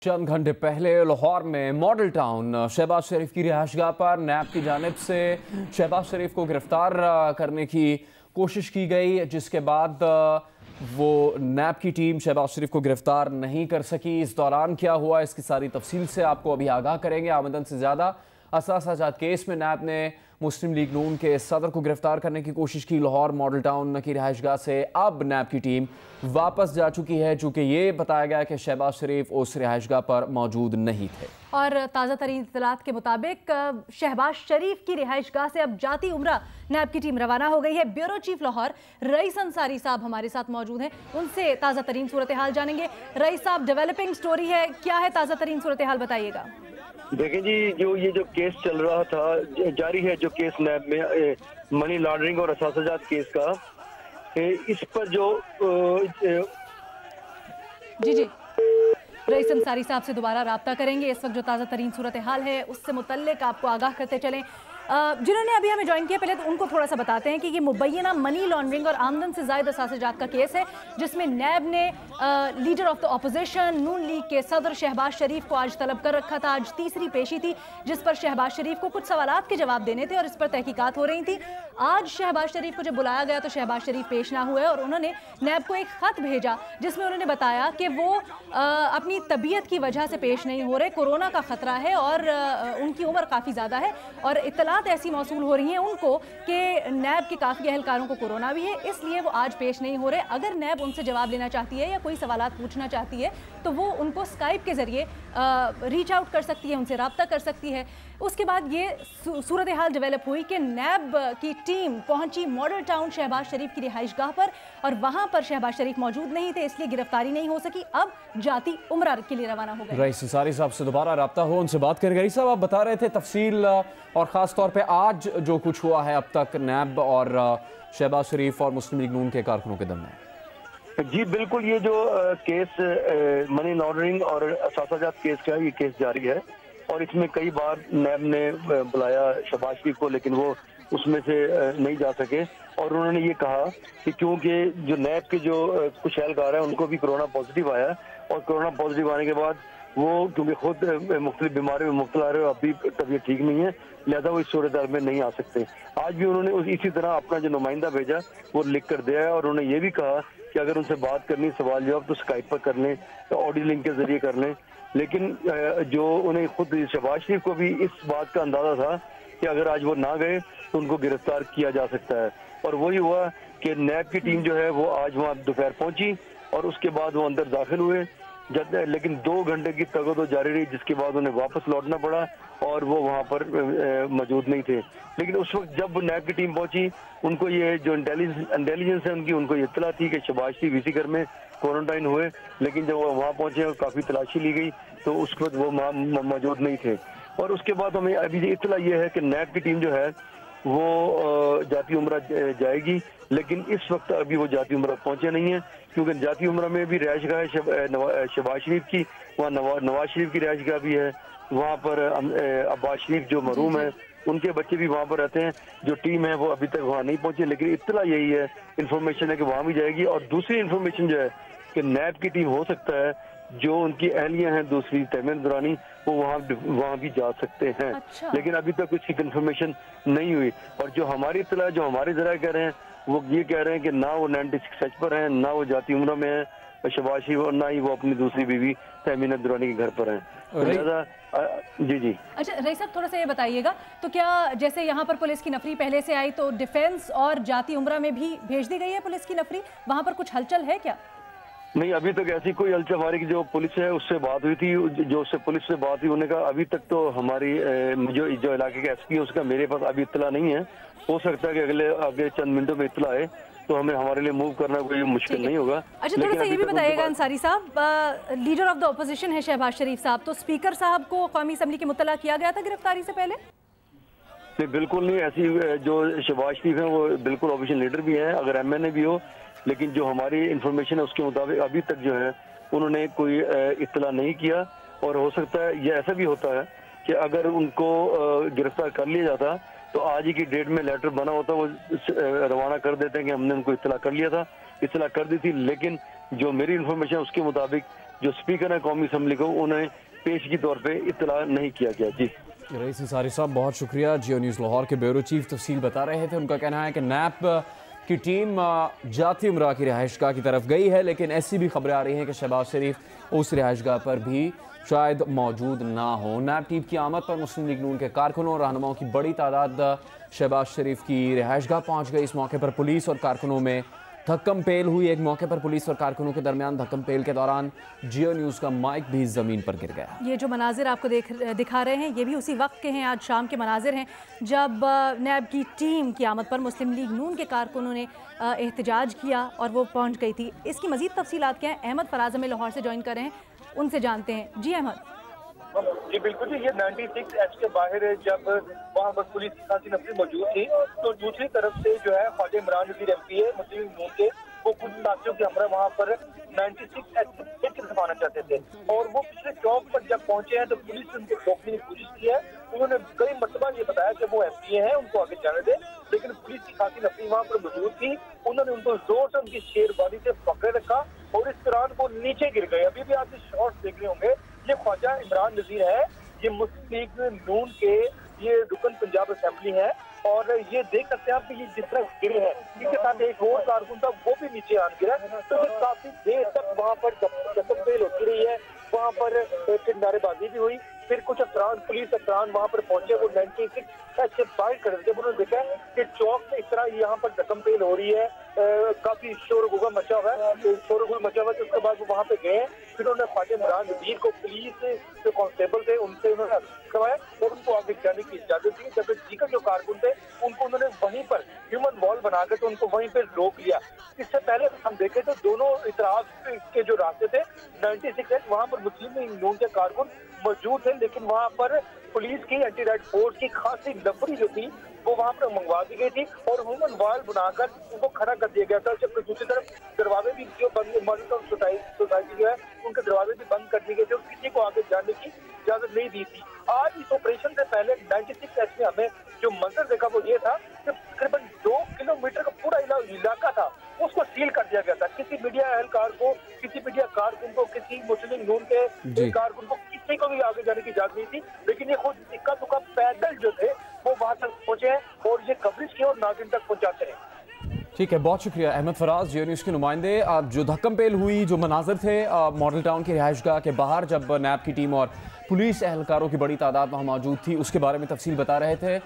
चंद घंटे पहले लाहौर में मॉडल टाउन शहबाज शरीफ की रिहाइशगाह पर नैब की जानिब से शहबाज शरीफ को गिरफ्तार करने की कोशिश की गई, जिसके बाद वो नैब की टीम शहबाज शरीफ को गिरफ्तार नहीं कर सकी। इस दौरान क्या हुआ, इसकी सारी तफसील से आपको अभी आगाह करेंगे। आमदन से ज़्यादा असासाजात केस में नैब ने मुस्लिम लीग नून के सदर को गिरफ्तार करने की कोशिश की। लाहौर मॉडल टाउन की रिहाइशगाह से अब नैब की टीम वापस जा चुकी है, चूँकि ये बताया गया कि शहबाज शरीफ उस रिहाइशगाह पर मौजूद नहीं थे। और ताज़ा तरीन इत्तलात के मुताबिक शहबाज शरीफ की रिहाइशगाह से अब जाती उम्रा नैब की टीम रवाना हो गई है। Bureau chief Lahore rice Ansari साहब हमारे साथ मौजूद हैं, उनसे ताज़ा तरीन सूरत हाल जानेंगे। रईस साहब, डेवलपिंग स्टोरी है, क्या है ताज़ा तरीन सूरत हाल, बताइएगा। देखें जी, जो केस चल रहा था, जारी है जो केस नैब में मनी लॉन्ड्रिंग और असासाजात केस का, इस पर जो जी रईस अंसारी साहब से दोबारा राब्ता करेंगे। इस वक्त जो ताज़ा तरीन सूरत हाल है उससे मुतल्लिक आपको आगाह करते चलें। जिन्होंने अभी हमें ज्वाइन किया, पहले तो उनको थोड़ा सा बताते हैं कि ये मुबैना मनी लॉन्ड्रिंग और आमदन से ज़ायद असासाजात का केस है, जिसमें नैब ने leader of the opposition Noon league के सदर शहबाज शरीफ को आज तलब कर रखा था। आज तीसरी पेशी थी जिस पर शहबाज शरीफ को कुछ सवालात के जवाब देने थे और इस पर तहकीकात हो रही थी। आज शहबाज शरीफ को जब बुलाया गया तो शहबाज शरीफ पेश ना हुए और उन्होंने नैब को एक ख़त भेजा जिसमें उन्होंने बताया कि वो अपनी तबीयत की वजह से पेश नहीं हो रहे, कोरोना का ख़तरा है और उनकी उम्र काफ़ी ज़्यादा है और इत्तलात ऐसी मौसूल हो रही हैं उनको कि नैब के काफ़ी अहलकारों को कोरोना भी है, इसलिए वो आज पेश नहीं हो रहे। अगर नैब उनसे जवाब लेना चाहती है या कोई सवालात पूछना चाहती है तो वो उनको स्काइप के ज़रिए रीच आउट कर सकती है, उनसे रब्ता कर सकती है। उसके बाद ये सूरत हाल डेवलप हुई कि नैब की टीम पहुंची मॉडल टाउन शहबाज शरीफ की रिहाइशगाह पर और वहां पर शहबाज शरीफ मौजूद नहीं थे, इसलिए गिरफ्तारी नहीं हो सकी। अब जाती उम्रा के लिए रवाना हो गए। रईस अंसारी साहब से दोबारा रब्ता हो, उनसे बात करेंगे। रईस साहब, आप बता रहे थे तफसील और ख़ास तौर पे आज जो कुछ हुआ है अब तक नैब और शहबाज शरीफ और मुस्लिम लीग नून के कारकुनों के दरमियान। जी बिल्कुल, ये जो केस मनी लॉन्ड्रिंग और असासाजात केस का ये केस जारी है और इसमें कई बार नैब ने बुलाया शहबाज शरीफ को, लेकिन वो उसमें से नहीं जा सके और उन्होंने ये कहा कि क्योंकि जो नैब के जो कुछ एहलकार हैं उनको भी कोरोना पॉजिटिव आया और कोरोना पॉजिटिव आने के बाद वो क्योंकि खुद मुख्तलिफ बीमारियों में मुब्तला रहे हो, अभी तबीयत ठीक नहीं है, लिहाजा वो इस सूरत हाल में नहीं आ सकते। आज भी उन्होंने इसी तरह अपना जो नुमाइंदा भेजा वो लिख कर दिया है और उन्होंने ये भी कहा कि अगर उनसे बात करनी, सवाल जवाब, तो स्काइप पर कर लें, तो ऑडियो लिंक के जरिए कर लें। लेकिन जो उन्हें खुद शहबाज शरीफ को भी इस बात का अंदाजा था कि अगर आज वो ना गए तो उनको गिरफ्तार किया जा सकता है और वही हुआ कि नैब की टीम जो है वो आज वहाँ दोपहर पहुंची और उसके बाद वो अंदर दाखिल हुए, लेकिन 2 घंटे की तगदो जारी रही, जिसके बाद उन्हें वापस लौटना पड़ा और वो वहाँ पर मौजूद नहीं थे। लेकिन उस वक्त जब नैब की टीम पहुंची उनको ये जो इंटेलिजेंस है उनकी, उनको ये इत्तला थी कि शहबाज शरीफ इसी घर में क्वारंटाइन हुए, लेकिन जब वो वहाँ पहुंचे और काफ़ी तलाशी ली गई तो उस वक्त वो मौजूद नहीं थे। और उसके बाद हमें अभी इत्तला ये है कि नैब की टीम जो है वो जाती उम्रा जाएगी, लेकिन इस वक्त अभी वो जाती उम्रा पहुंचे नहीं है क्योंकि जाती उम्रा में भी रिहाइशगाह है शहबाज शरीफ की, वहाँ नवाज शरीफ की रिहाइशगाह भी है, वहाँ पर अब्बास शरीफ जो मरूम है उनके बच्चे भी वहाँ पर रहते हैं। जो टीम है वो अभी तक वहाँ नहीं पहुंचे, लेकिन इत्तला यही है, इन्फॉर्मेशन है कि वहाँ भी जाएगी। और दूसरी इन्फॉर्मेशन जो है कि नैब की टीम हो सकता है जो उनकी अहलियाँ हैं दूसरी तहमीन दुरानी, वो वहाँ भी जा सकते हैं। अच्छा। लेकिन अभी तक उसकी कंफर्मेशन नहीं हुई और जो हमारी इत्तला, जो हमारे जरा कह रहे हैं वो ये कह रहे हैं कि ना वो 96 सच पर हैं, ना वो जाती उम्र में है शहबाज शरीफ और ना ही वो अपनी दूसरी बीवी तहमीन दुरानी के घर पर हैं। जी। अच्छा रईस साहब, थोड़ा सा ये बताइएगा, तो क्या जैसे यहाँ पर पुलिस की नफरी पहले से आई तो डिफेंस और जाती उम्रा में भी भेज दी गई है पुलिस की नफरी, वहाँ पर कुछ हलचल है क्या? नहीं, अभी तक ऐसी कोई हलचल, हमारी जो पुलिस है उससे बात हुई थी, जो उससे पुलिस से बात हुई उन्होंने कहा अभी तक तो हमारी जो इलाके के एसपी है उसका मेरे पास अभी इत्तला नहीं है, हो सकता है कि आगे चंद मिनटों में इत्तला आए तो हमें हमारे लिए मूव करना कोई मुश्किल नहीं होगा। अच्छा, थोड़ा सा ये भी बताइएगा अंसारी साहब, लीडर ऑफ द अपोजिशन है शहबाज शरीफ साहब, तो स्पीकर साहब को कौमी असम्बली के मुतला किया गया था गिरफ्तारी से पहले? नहीं, बिल्कुल नहीं। ऐसी जो शहबाज शरीफ है वो बिल्कुल अपोजिशन लीडर भी है, अगर एमएनए भी हो, लेकिन जो हमारी इंफॉर्मेशन है उसके मुताबिक अभी तक जो है उन्होंने कोई इत्तला नहीं किया और हो सकता है ये ऐसा भी होता है कि अगर उनको गिरफ्तार कर लिया जाता तो आज ही की डेट में लेटर बना होता, वो रवाना कर देते हैं कि हमने उनको इत्तला कर लिया था, इत्तला कर दी थी। लेकिन जो मेरी इन्फॉर्मेशन उसके मुताबिक जो स्पीकर है कौमी असम्बली को, उन्हें पेशगी तौर पे इत्तला नहीं किया गया। जी रईस अंसारी साहब बहुत शुक्रिया। जियो न्यूज़ लाहौर के ब्यूरो चीफ तफसील बता रहे थे। उनका कहना है कि नैप की टीम जाती उमरा की रिहाइशगाह की तरफ गई है, लेकिन ऐसी भी खबरें आ रही हैं कि शहबाज शरीफ उस रिहाइशगाह पर भी शायद मौजूद ना हो। नैप टीम की आमद पर मुस्लिम लीग नून के कारकुनों और रहनुमाओं की बड़ी तादाद शहबाज शरीफ की रिहाइशगाह पहुँच गई। इस मौके पर पुलिस और कारकुनों में धक्कम पेल हुई। एक मौके पर पुलिस और कारकुनों के दरमियान धक्कम पेल के दौरान जियो न्यूज़ का माइक भी ज़मीन पर गिर गया। ये जो मनाजिर आपको दिखा रहे हैं, ये भी उसी वक्त के हैं, आज शाम के मनाजिर हैं, जब नैब की टीम की आमद पर मुस्लिम लीग नून के कारकुनों ने एहतजाज किया और वो पहुंच गई थी। इसकी मजीद तफसीलात क्या हैं, अहमद फराज हमें लाहौर से ज्वाइन कर रहे हैं, उनसे जानते हैं। जी अहमद। जी बिल्कुल जी, ये 96H के बाहर जब वहाँ पर पुलिस की खासी नफरी मौजूद थी, तो दूसरी तरफ से जो है ख्वाजा इमरान नज़ीर MP है मुस्लिम लीग नून के, वो कुछ साथियों के हमरा वहाँ पर 96H से दफाना चाहते थे, और वो पिछले चौक पर जब पहुंचे हैं तो पुलिस ने उनको रोकने की कोशिश की है। उन्होंने कई मरतबा ये बताया कि वो MP हैं, उनको आगे जाने दें, लेकिन पुलिस की खासी नफरी वहाँ पर मौजूद थी। उन्होंने उनको जोर से उनकी शेरबानी से पकड़े रखा और इस दौरान वो नीचे गिर गए। अभी भी आप ये शॉट्स देख रहे होंगे, ये ख्वाजा इमरान नज़ीर है, ये मुस्लिम लीग नून के ये रुकन पंजाब असेंबली है, और ये देख सकते हैं आप कि ये जिस तरह गिरे हैं, इसके साथ एक और कारकुन था वो भी नीचे आन गिरा। तो ये काफी देर तक वहाँ पर जख्मपेल होती रही है, वहाँ पर नारेबाजी भी हुई। फिर कुछ अफरान, पुलिस अफरान वहाँ पर पहुंचे, वो 96H से बाहर कर जब उन्होंने देखा कि चौक में इस तरह यहाँ पर जख्मपेल हो रही है, काफी शोर गुल मचा हुआ है, तो उसके बाद वो वहाँ पे गए। फिर उन्होंने ख्वाजा इमरान नज़ीर को पुलिस जो कांस्टेबल थे उनसे उन्होंने करवाया और उनको आगे जाने की इजाजत दी। जब दीगर जो कारकुन थे उनको उन्होंने वहीं पर ह्यूमन वॉल बनाकर तो उनको वहीं पर रोक लिया। इससे पहले हम देखें तो दोनों इतराफ के जो रास्ते थे 96H, वहाँ पर मुस्लिम लीग नून के कारकुन मौजूद थे, लेकिन वहाँ पर पुलिस की एंटी राइट फोर्स की खासी नफरी जो थी वो वहाँ पर मंगवा दी गई थी और ह्यूमन वॉल बनाकर उनको खड़ा कर दिया गया था। जबकि दूसरी तरफ दरवाजे भी जो बंद, मॉनिटर सोसाइटी जो है उनके दरवाजे भी बंद कर दिए गए थे, किसी को आगे जाने की इजाजत नहीं दी थी। आज इस ऑपरेशन से पहले 96H में हमें जो मंजर देखा वो ये था कि तकरीबन 2 किलोमीटर का पूरा इलाका था, उसको सील कर दिया गया था। किसी मीडिया एहलकार को, किसी मीडिया कारकुन को, किसी मुस्लिम लीग नून के कारकुन को, किसी को भी आगे जाने की इजाजत नहीं थी। लेकिन ये खुद इक्का दुक्का पैदल जो थे वो वहां तक पहुंचे हैं और ये कवरेज की और नाज़रीन तक पहुंचाते हैं। ठीक है, बहुत शुक्रिया अहमद फराज, जियो न्यूज़ के नुमाइंदे। जो धक्कम पेल हुई, जो मनाजर थे मॉडल टाउन की रिहाइशगाह के बाहर, जब नैब की टीम और पुलिस एहलकारों की बड़ी तादाद वहाँ मौजूद थी, उसके बारे में तफसील बता रहे थे।